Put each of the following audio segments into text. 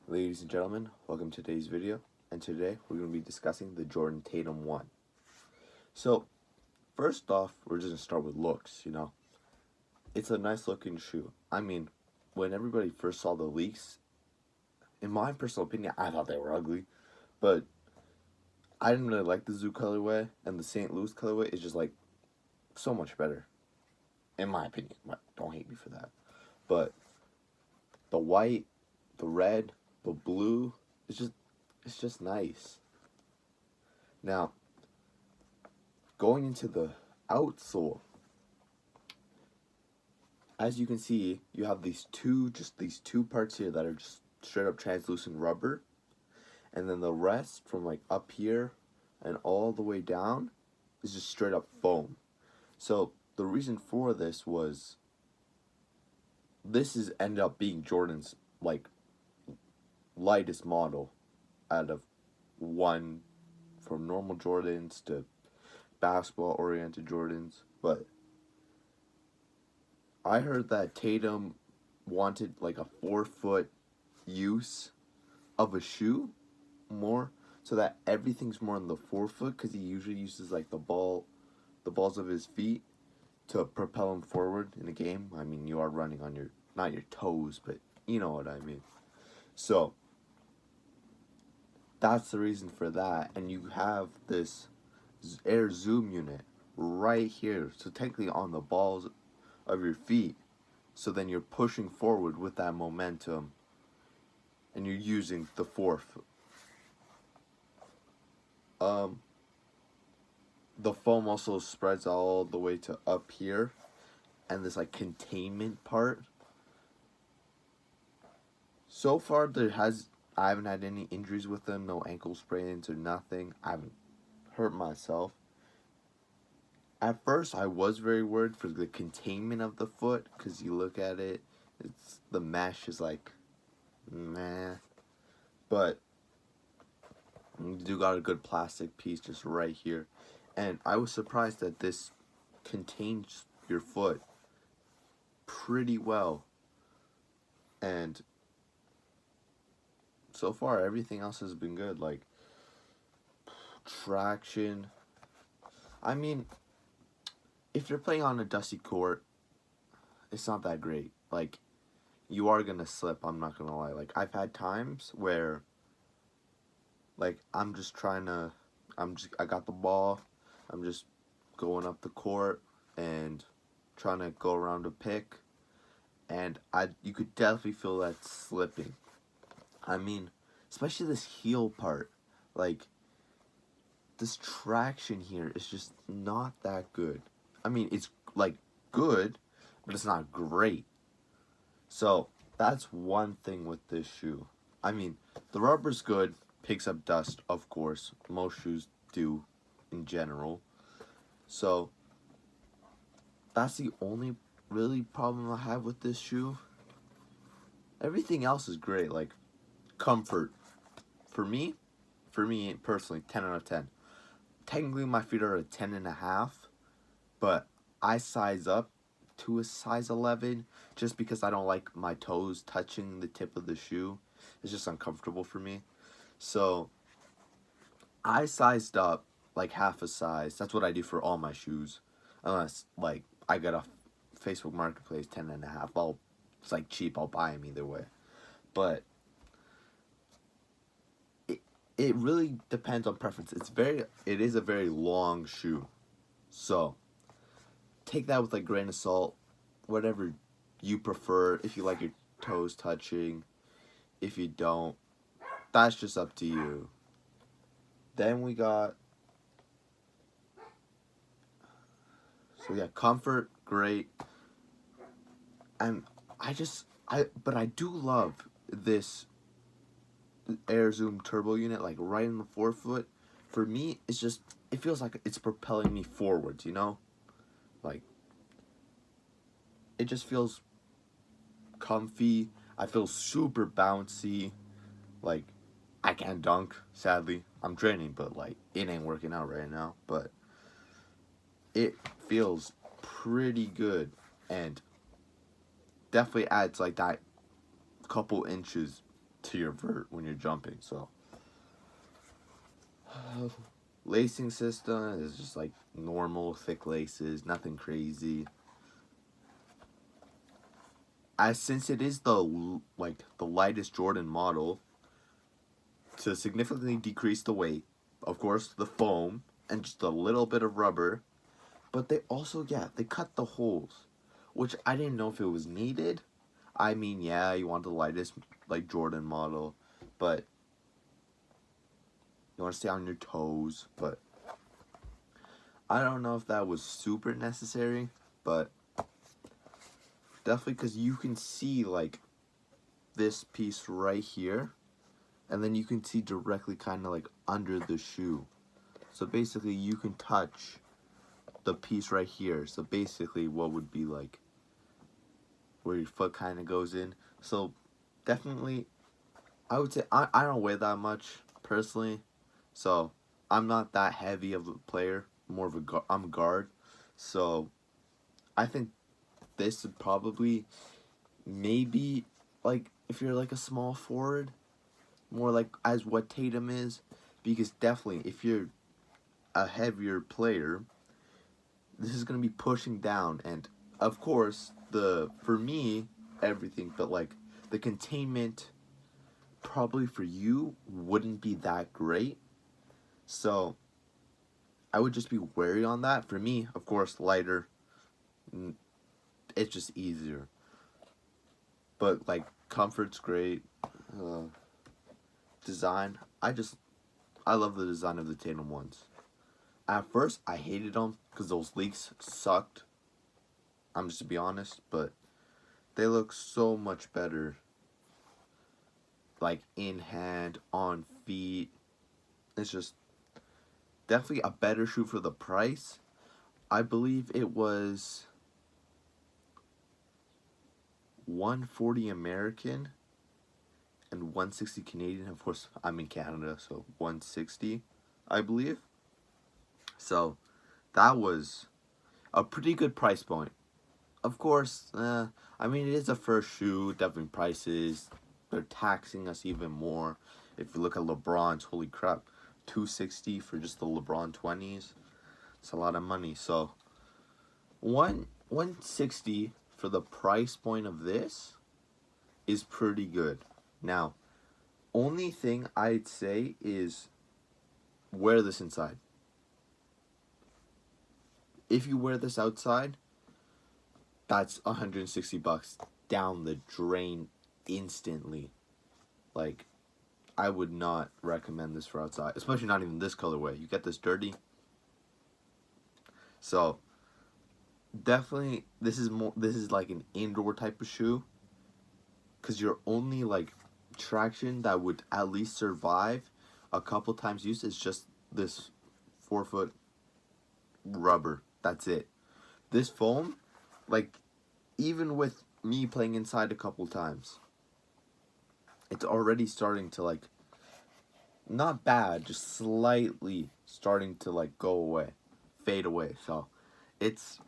Ladies and gentlemen, welcome to today's video, and today we're going to be discussing the Jordan Tatum 1. So, first off, we're just going to start with looks. It's a nice looking shoe. I mean, when everybody first saw the leaks, in my personal opinion, I thought they were ugly, but I didn't really like the Zoo colorway, and the St. Louis colorway is just like so much better, in my opinion. Don't hate me for that. But the white, the red, the blue, it's just nice. Now, going into the outsole, as you can see, you have these two parts here that are just straight up translucent rubber, and then the rest from like up here and all the way down is just straight up foam. So the reason for this was this is ended up being Jordan's like lightest model out of one, from normal Jordans to basketball oriented Jordans. But I heard that Tatum wanted like a 4-foot use of a shoe more, so that everything's more in the 4-foot, because he usually uses like the balls of his feet to propel him forward in a game. I mean, you are running on your, not your toes, but you know what I mean. So that's the reason for that. And you have this air zoom unit right here, so technically on the balls of your feet. So then you're pushing forward with that momentum, and you're using the 4th. The foam also spreads all the way to up here, and this like containment part. So far, I haven't had any injuries with them, no ankle sprains or nothing. I haven't hurt myself. At first, I was very worried for the containment of the foot, because you look at it, the mesh is like, meh. But you do got a good plastic piece just right here. And I was surprised that this contains your foot pretty well. And so far, everything else has been good. Like, traction. I mean, if you're playing on a dusty court, it's not that great. Like, you are gonna slip, I'm not gonna lie. Like, I've had times where, like, I got the ball, I'm just going up the court and trying to go around a pick, and you could definitely feel that slipping. I mean, especially this heel part, like, this traction here is just not that good. I mean, it's like good, but it's not great. So that's one thing with this shoe. I mean, the rubber's good, picks up dust, of course. Most shoes do in general. So that's the only really problem I have with this shoe. Everything else is great, like comfort. For me personally, 10 out of 10. Technically, my feet are a 10.5, but I size up to a size 11 just because I don't like my toes touching the tip of the shoe. It's just uncomfortable for me. So I sized up like half a size. That's what I do for all my shoes. Unless like I got a Facebook Marketplace 10.5. It's like cheap, I'll buy them either way. But it really depends on preference. It is a very long shoe. So take that with a grain of salt, whatever you prefer. If you like your toes touching, if you don't, that's just up to you. Then we got, so yeah, comfort, great. And but I do love this Air Zoom Turbo unit, like right in the 4-foot. For me, it feels like it's propelling me forwards, Like, it just feels comfy. I feel super bouncy. Like, I can't dunk, sadly. I'm training, but like, it ain't working out right now. But it feels pretty good, and definitely adds like that couple inches to your vert when you're jumping. So lacing system is just like normal thick laces, nothing crazy. As since it is the lightest Jordan model, to significantly decrease the weight, of course the foam and just a little bit of rubber, but they also, yeah, they cut the holes, which I didn't know if it was needed. I mean, yeah, you want the lightest like Jordan model, but you want to stay on your toes, but I don't know if that was super necessary, but definitely because you can see like this piece right here, and then you can see directly kind of like under the shoe. So basically you can touch the piece right here. So basically what would be like where your foot kind of goes in. So definitely I would say I don't weigh that much personally. So I'm not that heavy of a player. More of a I'm a guard. So I think this would probably maybe like if you're like a small forward, more like as what Tatum is, because definitely if you're a heavier player, this is gonna be pushing down, and of course the for me everything, but like the containment probably for you wouldn't be that great. So I would just be wary on that. For me, of course, lighter, it's just easier. But like comfort's great. Uh, Design, I love the design of the Tatum ones. At first, I hated them because those leaks sucked. I'm just to be honest, but they look so much better. Like in hand, on feet. It's just definitely a better shoe for the price. I believe it was 140 American and 160 Canadian. Of course, I'm in Canada, so 160, I believe. So that was a pretty good price point. Of course, I mean, it is a first shoe, definitely prices. They're taxing us even more. If you look at LeBron's, holy crap, 260 for just the LeBron 20s. It's a lot of money. So 160 for the price point of this is pretty good. Now, only thing I'd say is wear this inside. If you wear this outside, that's $160 down the drain instantly. Like, I would not recommend this for outside, especially not even this colorway. You get this dirty. So definitely this is like an indoor type of shoe, because your only like traction that would at least survive a couple times use is just this 4-foot rubber. That's it. This foam, like, even with me playing inside a couple times, it's already starting to like, not bad, just slightly starting to like go away, fade away. So it's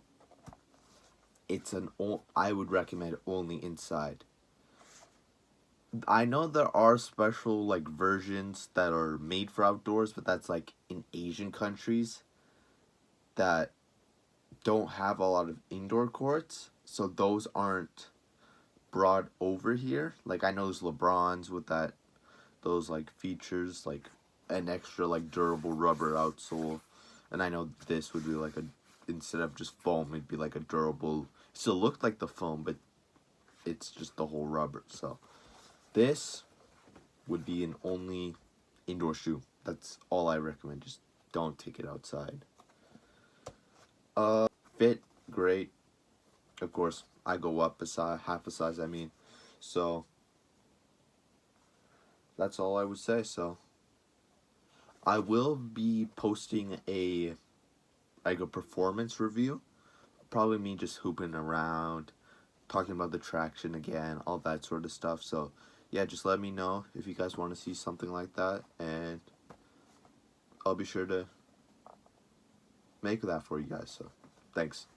I would recommend only inside. I know there are special like versions that are made for outdoors, but that's like in Asian countries that don't have a lot of indoor courts, so those aren't brought over here. Like I know there's LeBrons with those like features, like an extra like durable rubber outsole, and I know this would be like instead of just foam, it'd be like a durable. Still looked like the foam, but it's just the whole rubber. So this would be an only indoor shoe. That's all I recommend. Just don't take it outside. Fit great. Of course, I go up a size, half a size. I mean, so that's all I would say. So I will be posting a performance review. Probably me just hooping around, talking about the traction again, all that sort of stuff. So yeah, just let me know if you guys want to see something like that, and I'll be sure to make that for you guys. So thanks.